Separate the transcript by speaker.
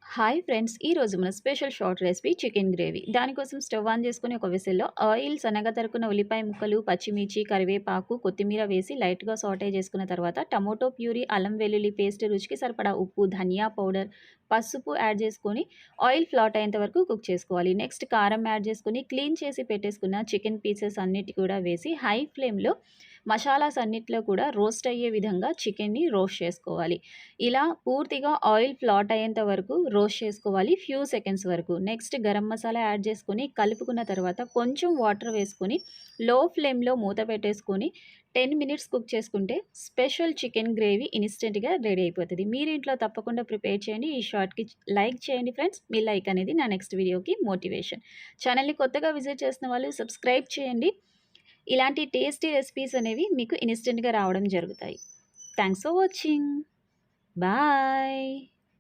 Speaker 1: Hi friends! ఈరోజు మన special short recipe chicken gravy. దానికోసం స్టవ్ ఆన్ చేసుకొని ఒక వెసెల్లో ఆయిల్, సన్నగా తరుక్కున్న ఉల్లిపాయ ముక్కలు, పచ్చిమిర్చి, కరివేపాకు, కొత్తిమీర వేసి లైట్‌గా సాటే చేసుకున్న తర్వాత టమోటో ప్యూరీ, అల్లం వెల్లుల్లి పేస్ట్, రుచికి సరిపడా ఉప్పు, ధనియా పౌడర్, పసుపు యాడ్ చేసుకొని ఆయిల్ ఫ్లాట్ అయ్యేంత వరకు కుక్ చేసుకోవాలి. నెక్స్ట్ కారం యాడ్ చేసుకొని క్లీన్ చేసి పెట్టేసుకున్న చికెన్ పీసెస్ అన్నిటి కూడా వేసి హై ఫ్లేమ్‌లో మసాలాస్ అన్నిట్లో కూడా రోస్ట్ అయ్యే విధంగా చికెన్‌ని రోస్ట్ చేసుకోవాలి. ఇలా పూర్తిగా ఆయిల్ ఫ్లాట్ అయ్యేంత వరకు రోస్ట్ చేసుకోవాలి ఫ్యూ సెకండ్స్ వరకు. నెక్స్ట్ గరం మసాలా యాడ్ చేసుకొని కలుపుకున్న తర్వాత కొంచెం వాటర్ వేసుకొని లో ఫ్లేమ్‌లో మూత పెట్టేసుకొని 10 మినిట్స్ కుక్ చేసుకుంటే స్పెషల్ చికెన్ గ్రేవీ ఇన్‌స్టంట్‌గా రెడీ అయిపోతది. మీరు ఇంట్లో తప్పకుండా ప్రిపేర్ చేయండి. ఈ షార్ట్‌కి లైక్ చేయండి ఫ్రెండ్స్. మీ లైక్ అనేది నా నెక్స్ట్ వీడియోకి మోటివేషన్. ఛానెల్‌ని కొత్తగా విజిట్ చేసిన వాళ్ళు సబ్స్క్రైబ్ చేయండి. ఇలాంటి టేస్టీ రెసిపీస్ అనేవి మీకు ఇన్‌స్టంట్‌గా రావడం జరుగుతాయి. Thanks for watching. బాయ్.